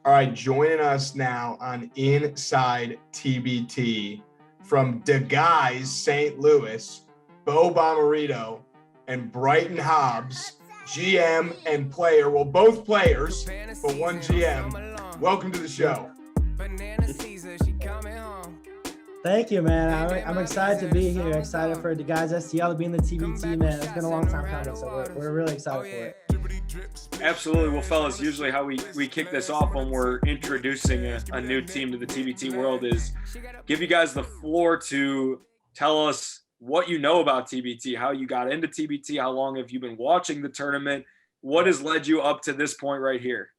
All right, joining us now on Inside TBT from DaGuys St. Louis, Beau Bommarito and Bryton Hobbs, GM and player. Well, both players, but one GM. Welcome to the show. Thank you, man. I'm excited to be here. Excited for DaGuysSTL to be in the TBT, man. It's been a long time coming, so we're really excited for it. Absolutely. Well, fellas, usually how we kick this off when we're introducing a new team to the TBT world is give you guys the floor to tell us what you know about TBT, how you got into TBT, how long have you been watching the tournament, what has led you up to this point right here?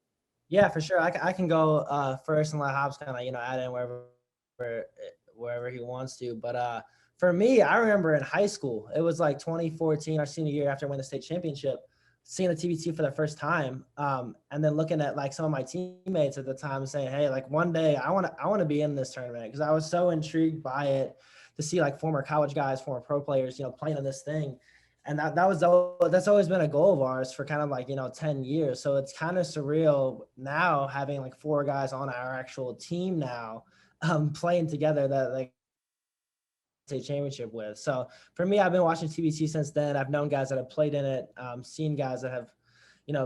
Yeah, for sure. I can go first and let Hobbs kind of, add in wherever he wants to. But for me, I remember in high school, it was like 2014, our senior year after I won the state championship, seeing the TBT for the first time, and then looking at like some of my teammates at the time and saying, hey, like one day I want to be in this tournament, because I was so intrigued by it to see like former college guys, former pro players, playing in this thing. And that's always been a goal of ours for kind of like, 10 years. So it's kind of surreal now having like four guys on our actual team now playing together that like state championship with. So for me, I've been watching TBT since then. I've known guys that have played in it, seen guys that have,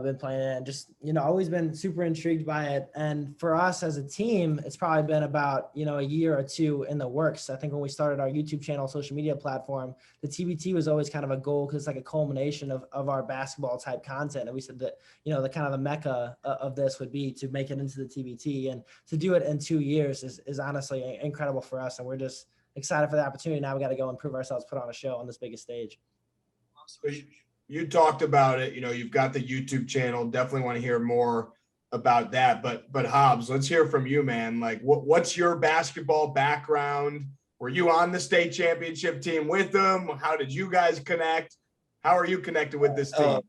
been playing it, and just, always been super intrigued by it. And for us as a team, it's probably been about, a year or two in the works. I think when we started our YouTube channel, social media platform, the TBT was always kind of a goal because it's like a culmination of our basketball type content. And we said that, the kind of the mecca of this would be to make it into the TBT, and to do it in 2 years is honestly incredible for us. And we're just excited for the opportunity. Now we got to go and prove ourselves, put on a show on this biggest stage. You talked about it, you've got the YouTube channel. Definitely want to hear more about that. But Hobbs, let's hear from you, man. Like, what's your basketball background? Were you on the state championship team with them? How did you guys connect? How are you connected with this team?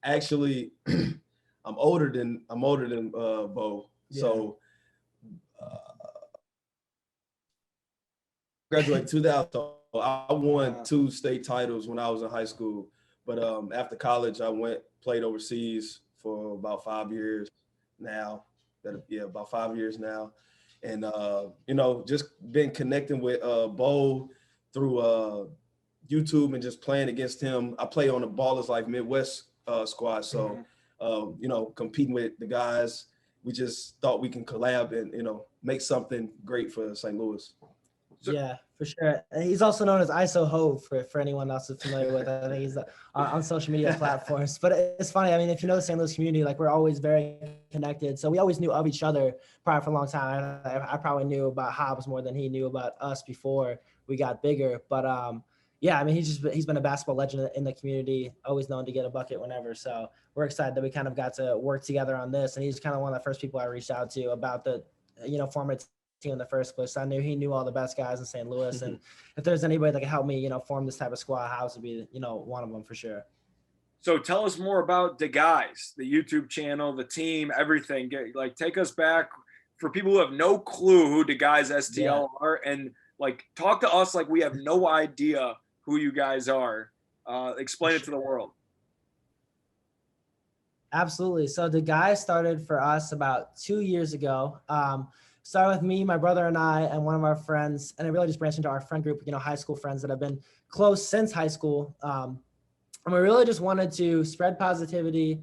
Actually, I'm older than Beau. Yeah. So graduated 2000. I won 2 state titles when I was in high school, but after college, I played overseas for about 5 years now. About 5 years now, and just been connecting with Beau through YouTube and just playing against him. I play on the Ballers Life Midwest squad, so competing with the guys. We just thought we can collab and make something great for St. Louis. Yeah, for sure. And he's also known as ISO Hove for anyone else that's familiar with it. I think he's on social media platforms. But it's funny. I mean, if you know the St. Louis community, like we're always very connected. So we always knew of each other probably for a long time. I probably knew about Hobbs more than he knew about us before we got bigger. But yeah, I mean, he's been a basketball legend in the community, always known to get a bucket whenever. So we're excited that we kind of got to work together on this. And he's kind of one of the first people I reached out to about the, forming team in the first place. I knew he knew all the best guys in St. Louis, and if there's anybody that could help me, form this type of squad, Hobbs would be, one of them for sure. So tell us more about DaGuys, the YouTube channel, the team, everything. Take us back for people who have no clue who DaGuysSTL are, and talk to us like we have no idea who you guys are. Explain it to the world. Absolutely. So DaGuys started for us about 2 years ago. Started with me, my brother and I, and one of our friends, and it really just branched into our friend group, high school friends that have been close since high school. And we really just wanted to spread positivity,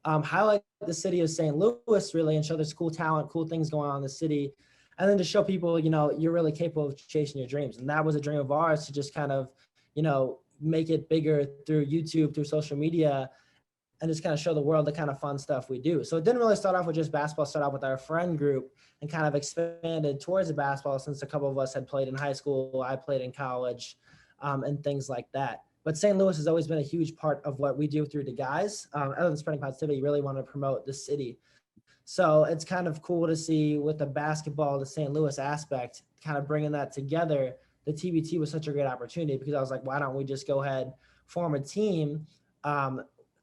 highlight the city of St. Louis really, and show there's cool talent, cool things going on in the city. And then to show people, you're really capable of chasing your dreams. And that was a dream of ours, to just kind of, make it bigger through YouTube, through social media, and just kind of show the world the kind of fun stuff we do. So it didn't really start off with just basketball, start off with our friend group and kind of expanded towards the basketball, since a couple of us had played in high school, I played in college, and things like that. But St. Louis has always been a huge part of what we do through DaGuys. Other than spreading positivity, really want to promote the city. So it's kind of cool to see with the basketball, the St. Louis aspect, kind of bringing that together. The TBT was such a great opportunity, because I was like, why don't we just go ahead, form a team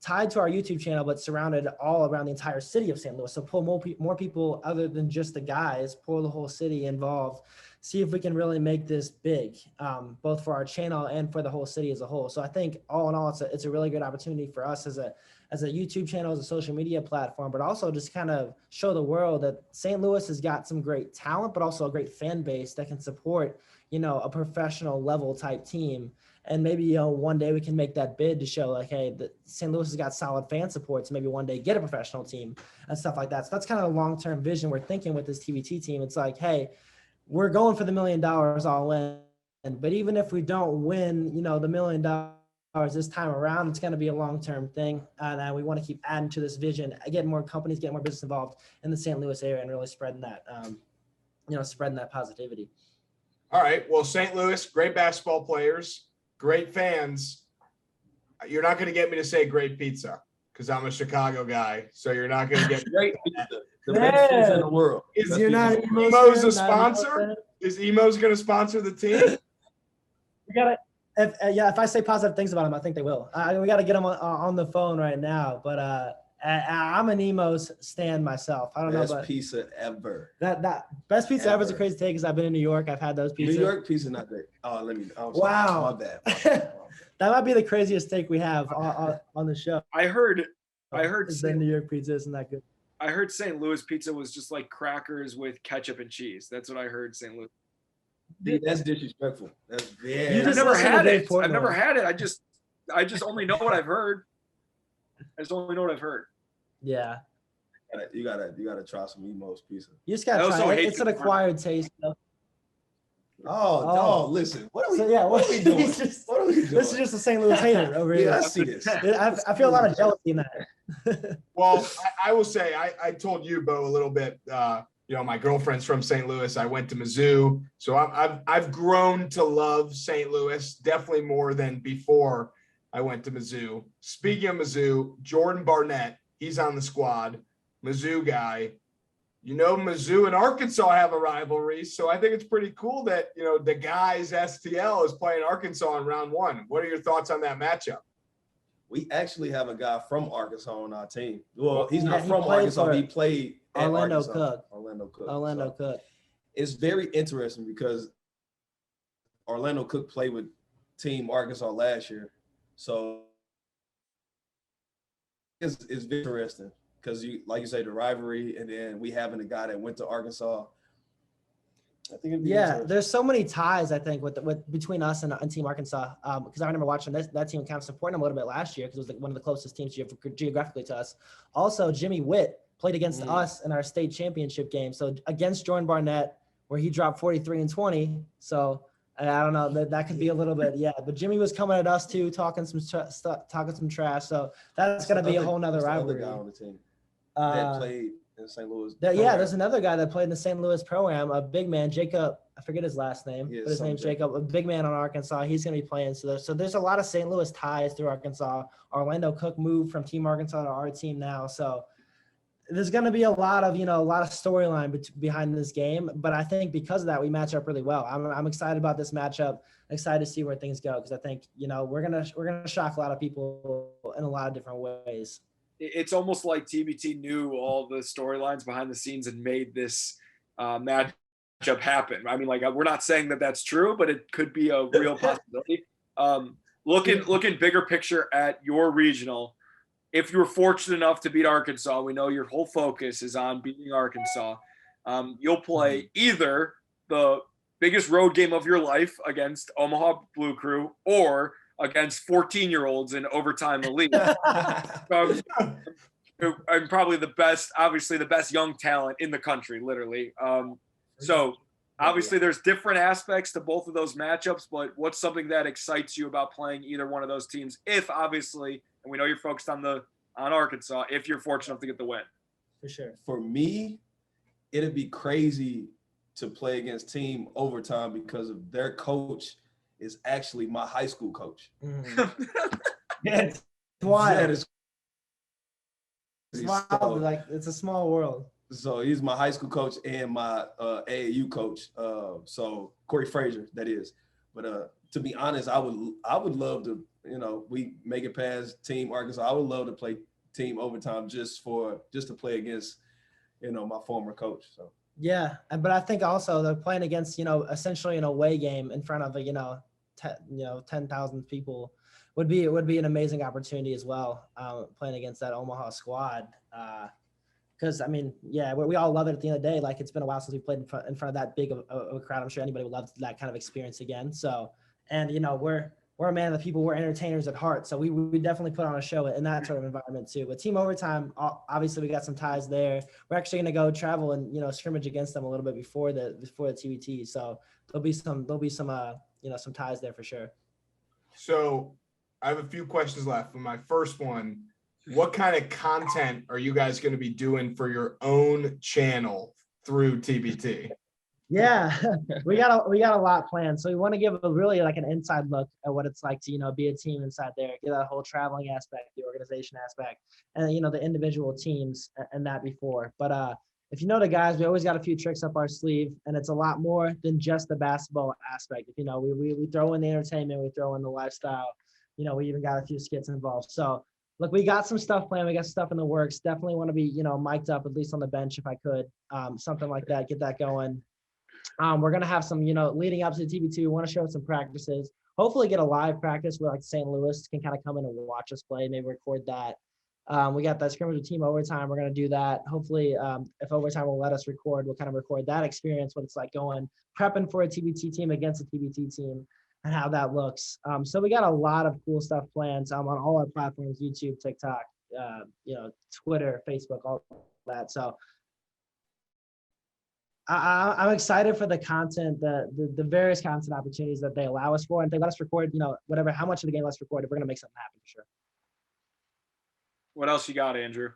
tied to our YouTube channel, but surrounded all around the entire city of St. Louis. So pull more people other than just the guys, pull the whole city involved, see if we can really make this big, both for our channel and for the whole city as a whole. So I think all in all, it's a really good opportunity for us as as a YouTube channel, as a social media platform, but also just kind of show the world that St. Louis has got some great talent, but also a great fan base that can support, a professional level type team. And maybe, one day we can make that bid to show like, hey, the St. Louis has got solid fan support. So maybe one day get a professional team and stuff like that. So that's kind of a long-term vision we're thinking with this TBT team. It's like, hey, we're going for the $1 million all in. But even if we don't win, the $1 million this time around, it's going to be a long-term thing. And we want to keep adding to this vision, get more companies, get more business involved in the St. Louis area and really spreading that, spreading that positivity. All right. Well, St. Louis, great basketball players, great fans. You're not going to get me to say great pizza because I'm a Chicago guy. So you're not going to get Great pizza. The best pizza in the world. Is Emo's Emo's a sponsor? Is Emo's going to I'm the team? We got to, if I say positive things about him, I think they will. We got to get him on the phone right now. But I'm an Emo's stan myself. I don't know, but pizza ever. That best pizza ever is a crazy take because I've been in New York. I've had those pizzas. New York pizza not great. Oh, Wow. My bad. That might be the craziest take we have on the show. I heard the New York pizza isn't that good. I heard St. Louis pizza was just like crackers with ketchup and cheese. That's what I heard St. Louis. Dude, that's disrespectful. That's very. You I've just never listen to had Dave it. Portnoy. I've never had it. I just only know what I've heard. I just only know what I've heard. Yeah. You gotta try some Emo's pizza. You just gotta try it. It's an acquired taste. Oh, listen. What are we doing? What are we doing? This is just a St. Louis hater over here. Yeah, I see this. I feel a lot of jealousy in that. Well, I will say, I told you, Beau, a little bit, my girlfriend's from St. Louis. I went to Mizzou. So I've grown to love St. Louis, definitely more than before I went to Mizzou. Speaking of Mizzou, Jordan Barnett, he's on the squad, Mizzou guy. Mizzou and Arkansas have a rivalry, so I think it's pretty cool that, DaGuysSTL is playing Arkansas in round one. What are your thoughts on that matchup? We actually have a guy from Arkansas on our team. Well, he's not from Arkansas. He played at Orlando Cook. Orlando Cook. It's very interesting because Orlando Cook played with Team Arkansas last year. So it's very interesting. Because like you say, the rivalry, and then we having a guy that went to Arkansas. I think it'd be there's so many ties, I think, with between us and Team Arkansas. Because I remember watching that team kind of supporting them a little bit last year because it was like one of the closest teams geographically to us. Also, Jimmy Witt played against us in our state championship game. So against Jordan Barnett, where he dropped 43 and 20. So I don't know, that could be a little bit, But Jimmy was coming at us too, talking some trash. So that's going to be a whole nother rivalry. Guy on the team that played in St. Louis. There's another guy that played in the St. Louis program, a big man, Jacob. I forget his last name, but his name's Jacob, a big man on Arkansas. He's going to be playing. So there's a lot of St. Louis ties through Arkansas. Orlando Cook moved from Team Arkansas to our team now. So there's going to be a lot of storyline behind this game. But I think because of that, we match up really well. I'm excited about this matchup. Excited to see where things go because I think we're gonna shock a lot of people in a lot of different ways. It's almost like TBT knew all the storylines behind the scenes and made this matchup happen. I mean, like, we're not saying that that's true, but it could be a real possibility. Looking bigger picture at your regional, if you were fortunate enough to beat Arkansas, we know your whole focus is on beating Arkansas. You'll play either the biggest road game of your life against Omaha Blue Crew or against 14-year-olds in overtime elite. I'm probably the best young talent in the country, literally. So obviously there's different aspects to both of those matchups, but what's something that excites you about playing either one of those teams? If obviously, and we know you're focused on Arkansas, if you're fortunate enough to get the win. For sure. For me, it'd be crazy to play against Team Overtime because of their coach is actually my high school coach. It's wild. That is it's wild. Like, it's a small world. So he's my high school coach and my AAU coach. So Corey Frazier, that is. But to be honest, I would love to, we make it past Team Arkansas. I would love to play Team Overtime just to play against, my former coach. So. Yeah, but I think also they're playing against, essentially an away game in front of 10,000 people. would be an amazing opportunity as well, playing against that Omaha squad. Because I mean, yeah, we all love it at the end of the day. Like, it's been a while since we played in front of that big of a crowd. I'm sure anybody would love that kind of experience again. So, and you know, we're a man of the people. We're entertainers at heart. So we definitely put on a show in that sort of environment too. But Team Overtime, obviously we got some ties there. We're actually going to go travel and, you know, scrimmage against them a little bit before the TBT. So there'll be some you know, some ties there for sure. So I have a few questions left. For my first one, what kind of content are you guys going to be doing for your own channel through TBT? Yeah, we got a lot planned. So we want to give a really like an inside look at what it's like to, you know, be a team inside there, get that whole traveling aspect, the organization aspect, and, you know, the individual teams and that before. But if you know the guys, we always got a few tricks up our sleeve, and it's a lot more than just the basketball aspect. If you know, we throw in the entertainment, we throw in the lifestyle, you know, we even got a few skits involved. So look, we got some stuff planned. We got stuff in the works. Definitely want to be, you know, mic'd up, at least on the bench if I could, something like that, get that going. We're going to have some, you know, leading up to the TB2, we want to show some practices, hopefully get a live practice where like St. Louis can kind of come in and watch us play, maybe record that. We got that scrimmage with Team Overtime. We're going to do that. Hopefully, if Overtime will let us record, we'll kind of record that experience, what it's like going, prepping for a TBT team against a TBT team and how that looks. So we got a lot of cool stuff planned on all our platforms, YouTube, TikTok, you know, Twitter, Facebook, all that. So I'm excited for the content, the various content opportunities that they allow us for. And if they let us record, you know, whatever, how much of the game let us record, we're going to make something happen for sure. What else you got, Andrew?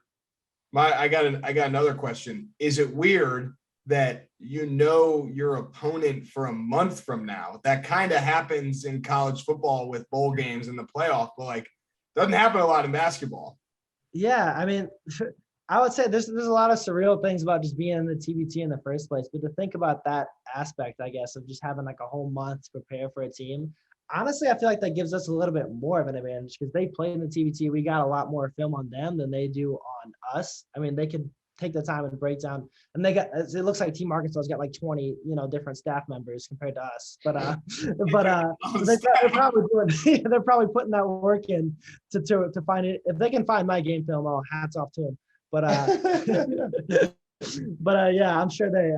I got another question. Is it weird that you know your opponent for a month from now? That kind of happens in college football with bowl games and the playoff, but like doesn't happen a lot in basketball. Yeah, I mean, I would say there's a lot of surreal things about just being in the TBT in the first place, but to think about that aspect, I guess, of just having like a whole month to prepare for a team, honestly, I feel like that gives us a little bit more of an advantage because they played in the TBT. We got a lot more film on them than they do on us. I mean, they could take the time and break down, and it looks like Team Arkansas's got like 20, you know, different staff members compared to us. But so they're probably they're probably putting that work in to find it. If they can find my game film, oh, hats off to them. But yeah, I'm sure they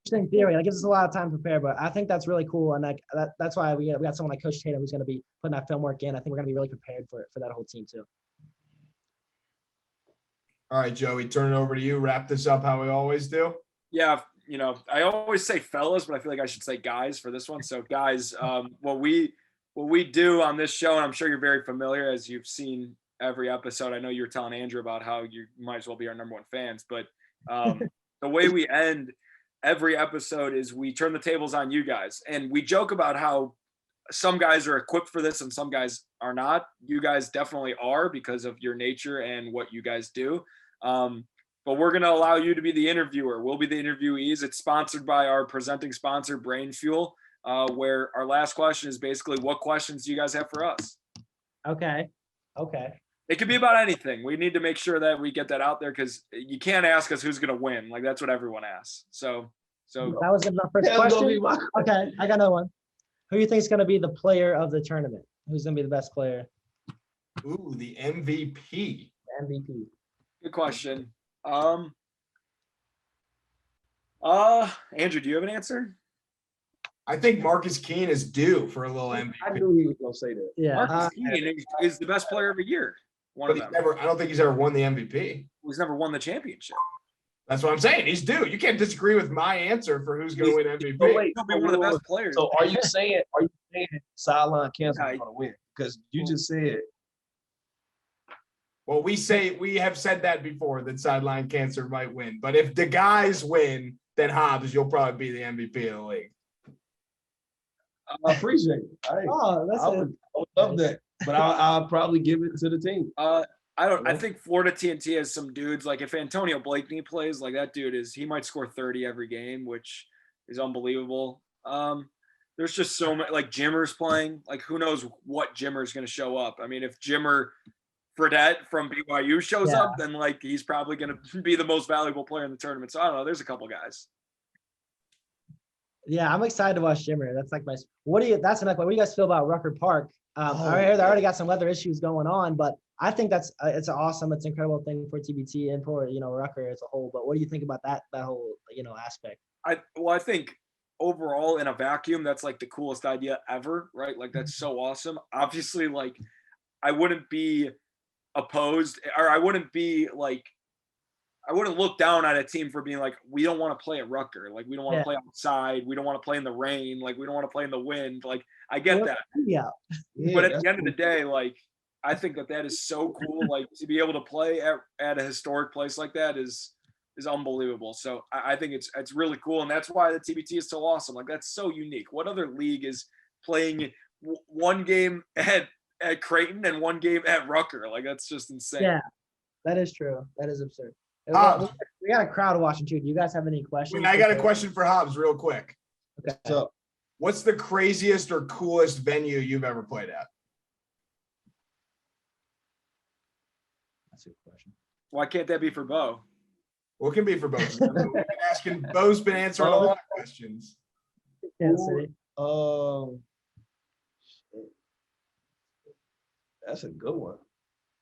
interesting theory. That gives us a lot of time to prepare, but I think that's really cool, and like that's why we got someone like Coach Tatum who's going to be putting that film work in. I think we're going to be really prepared for that whole team too. All right, Joey, turn it over to you. Wrap this up how we always do. Yeah, you know, I always say fellas, but I feel like I should say guys for this one. So guys, what we do on this show, and I'm sure you're very familiar as you've seen every episode. I know you were telling Andrew about how you might as well be our number one fans, but the way we end every episode is we turn the tables on you guys, and we joke about how some guys are equipped for this and some guys are not. You guys definitely are because of your nature and what you guys do. But we're going to allow you to be the interviewer. We'll be the interviewees. It's sponsored by our presenting sponsor, Brain Fuel, where our last question is basically, what questions do you guys have for us? Okay. It could be about anything. We need to make sure that we get that out there because you can't ask us who's going to win. Like, that's what everyone asks. So that was good enough first question. Okay, I got another one. Who do you think is going to be the player of the tournament? Who's going to be the best player? Ooh, the MVP. MVP. Good question. Andrew, do you have an answer? I think Marcus Keene is due for a little MVP. I knew he was going to say that. Yeah. Marcus Keene is the best player of the year. One of them. I don't think he's ever won the MVP. He's never won the championship. That's what I'm saying. He's due. You can't disagree with my answer for who's going to win MVP. But wait, He'll be one of the best players. So are you saying sideline cancer is going to win? Because you just said. Well, we have said that before, that sideline cancer might win. But if the guys win, then Hobbs, you'll probably be the MVP of the league. I appreciate it. I would love that. But I'll probably give it to the team. I think Florida TNT has some dudes. Like if Antonio Blakeney plays, like that dude he might score 30 every game, which is unbelievable. There's just so many, like Jimmer's playing. Like who knows what Jimmer's going to show up. I mean, if Jimmer Fredette from BYU shows up, then like he's probably going to be the most valuable player in the tournament. So I don't know. There's a couple guys. Yeah, I'm excited to watch Jimmer. That's like my. That's another. What do you guys feel about Rucker Park? I hear they already got some weather issues going on, but I think that's it's awesome. It's an incredible thing for TBT and for Rucker as a whole. But what do you think about that whole aspect? I think overall in a vacuum, that's like the coolest idea ever, right? Like that's so awesome. Obviously, like I wouldn't be opposed, or I wouldn't look down at a team for being like, we don't want to play at Rucker. Like, we don't want to play outside. We don't want to play in the rain. Like, we don't want to play in the wind. Like, I get that. Yeah. But at the end of the day, like, I think that is so cool. Like, to be able to play at a historic place like that is unbelievable. So I think it's really cool. And that's why the TBT is so awesome. Like, that's so unique. What other league is playing one game at Creighton and one game at Rucker? Like, that's just insane. Yeah, that is true. That is absurd. We got a crowd watching too. Do you guys have any questions? I got a question for Hobbs real quick. Okay. So, what's the craziest or coolest venue you've ever played at? That's a good question. Why can't that be for Beau? What can be for both? We've been asking. Beau's been answering a lot of questions. Kansas City. That's a good one.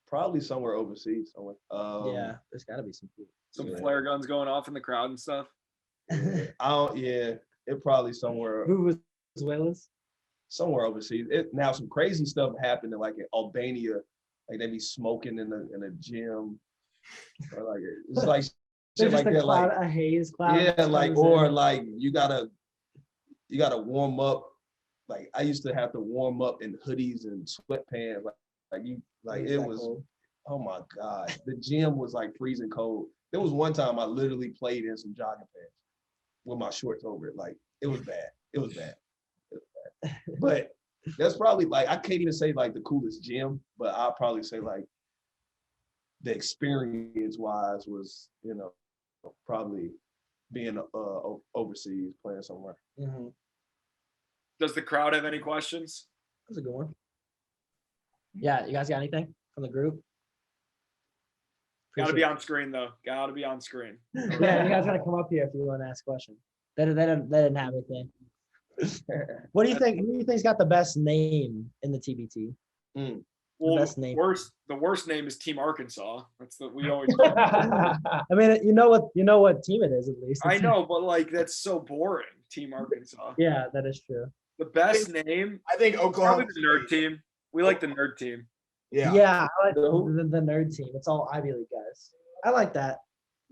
Probably somewhere overseas. Somewhere. Yeah, there's got to be some cool. Some flare guns going off in the crowd and stuff. It probably somewhere. Venezuela's? Somewhere overseas. Now some crazy stuff happened like in Albania, like they be smoking in a gym, or like it's like shit like that, like a haze cloud. Yeah, like or like you gotta warm up. Like I used to have to warm up in hoodies and sweatpants, it was. Cold? Oh my God, the gym was like freezing cold. There was one time I literally played in some jogging pants with my shorts over it. Like it was bad. It was bad. But that's probably like I can't even say like the coolest gym, but I'll probably say like the experience wise was probably being overseas playing somewhere. Mm-hmm. Does the crowd have any questions? That's a good one. Yeah, you guys got anything from the group? Got to be on screen though. Got to be on screen. Yeah, you guys got to come up here if you want to ask questions. They didn't have anything. What do you think? Who do you think's got the best name in the TBT? Well, best name. The worst name is Team Arkansas. That's the we always. I mean, you know what team it is at least. I know, but like that's so boring. Team Arkansas. Yeah, that is true. The best name. I think Oklahoma. Probably the nerd team. We like the nerd team. Yeah, I like the nerd team. It's all Ivy League guys. I like that.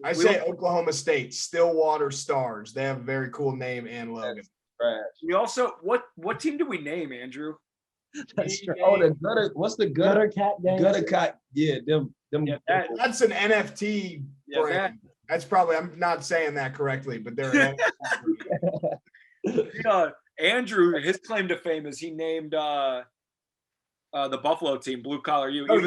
I say Oklahoma State, Stillwater Stars. They have a very cool name and logo. We also what team do we name, Andrew? That's true. Oh, the gutter. What's the gutter cat gang? Gutter cat. Yeah, them. Yeah, that's an NFT brand. That's probably. I'm not saying that correctly, but they're. Andrew, his claim to fame is he named the Buffalo team Blue Collar U. Oh,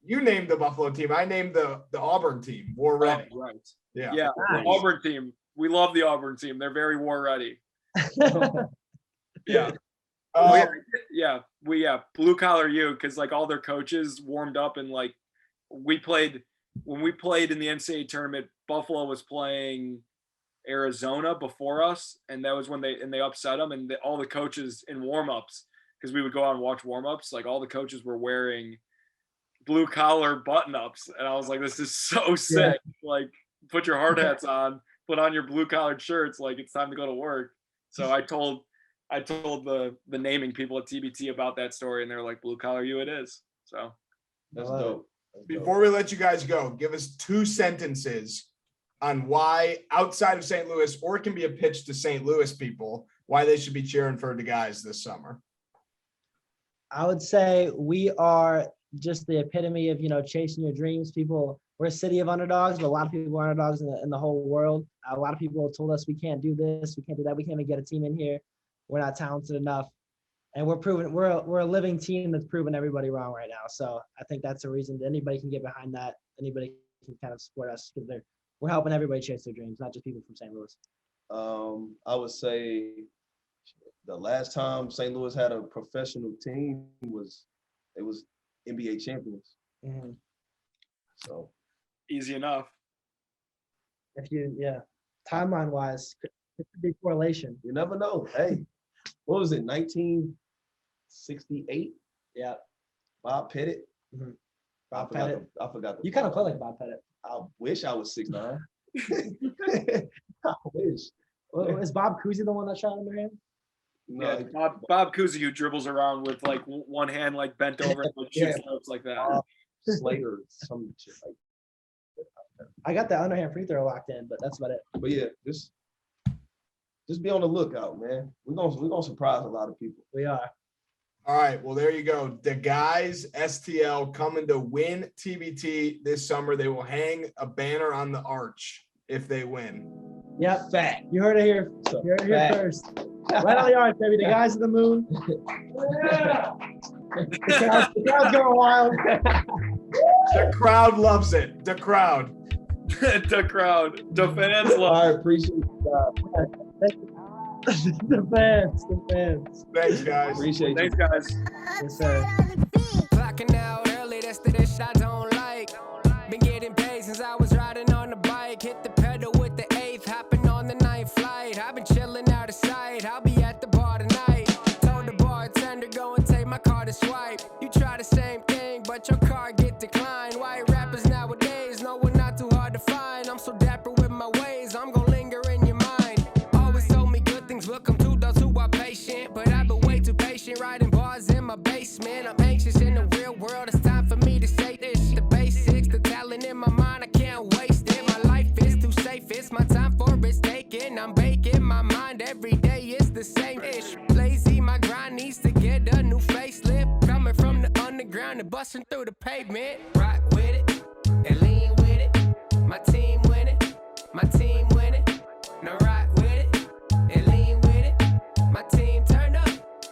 you named the Buffalo team. I named the Auburn team War Ready. Right. Yeah. Nice. The Auburn team. We love the Auburn team. They're very war ready. Yeah. Blue Collar U, because like all their coaches warmed up and like when we played in the NCAA tournament, Buffalo was playing Arizona before us, and that was when they upset them, and all the coaches in warm-ups, because we would go out and watch warm-ups, like all the coaches were wearing blue collar button-ups, and I was like, this is so sick. Like, put your hard hats on, put on your blue collared shirts, like it's time to go to work. So I told the naming people at TBT about that story, and they're like, Blue Collar U it is. So that's dope. Before we let you guys go, give us 2 sentences on why outside of St. Louis, or it can be a pitch to St. Louis people, why they should be cheering for the guys this summer. I would say we are just the epitome of, chasing your dreams. We're a city of underdogs, but a lot of people are underdogs in the whole world. A lot of people have told us we can't do this, we can't do that, we can't even get a team in here. We're not talented enough. And we're a living team that's proven everybody wrong right now. So I think that's a reason that anybody can get behind that. Anybody can kind of support us because we're helping everybody chase their dreams, not just people from St. Louis. I would say the last time St. Louis had a professional team was NBA champions. Mm-hmm. So easy enough. Timeline wise, It could be correlation. You never know. Hey, what was it? 1968. Yeah. Bob Pettit. Mhm. I Bob forgot. Pettit. I forgot. You kind of play like Bob Pettit. I wish I was 6'9". I wish. Well, is Bob Cousy the one that shot under him? No, Yeah, Bob Cousy, who dribbles around with like one hand like bent over and like shoots notes like that. Slater, some shit like. I got the underhand free throw locked in, but that's about it. But yeah, just be on the lookout, man. We're gonna surprise a lot of people. We are. All right, well, there you go. DaGuysSTL coming to win TBT this summer. They will hang a banner on the arch if they win. Yep. Fact. You heard it here. You heard it here Fact. first. Right on the arch, baby. The guys of the moon. Yeah. The crowd's going wild. The crowd loves it. The crowd. The crowd, the fans love. I appreciate you guys. The fans. Thanks, guys. Appreciate you. Thanks, guys. Yes, sir. Clocking out early, that's the dish I don't like. Been getting paid since I was riding on the bike. Hit the pedal with the 8th, hopping on the 9th flight. I've been chilling out of sight, I'll be at the bar tonight. Told the bartender, go and take my card to swipe. You try the same thing, but your card get declined. White rappers nowadays, no, we're not too hard to find. I'm so dapper with my ways, I'm gonna linger in your mind. Always told me good things will come to those who are patient, but I've been way too patient, writing bars in my basement. I'm anxious in the real world, it's time for me to say this. The basics, the talent in my mind, I can't waste it. My life is too safe, it's my time for risk taking. I'm baking my mind every day, it's the same ish. Lazy, my grind needs to get a new facelift. Coming from the underground and busting through the pavement. Rock with it and lean with it. My team winning, my team winning. Now rock with it and lean with it. My team turn up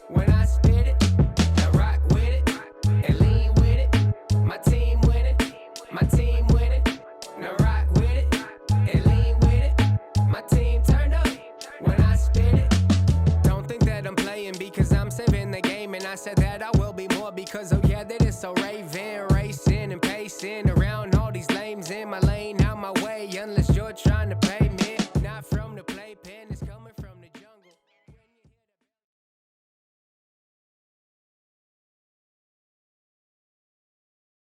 when I spit it. Now rock with it and lean with it. My team winning, my team winning. Now rock with it and lean with it. My team turn up when I spit it. Don't think that I'm playing because I'm saving the game, and I said that I will be more because oh yeah, that is so raving, racing and pacing around.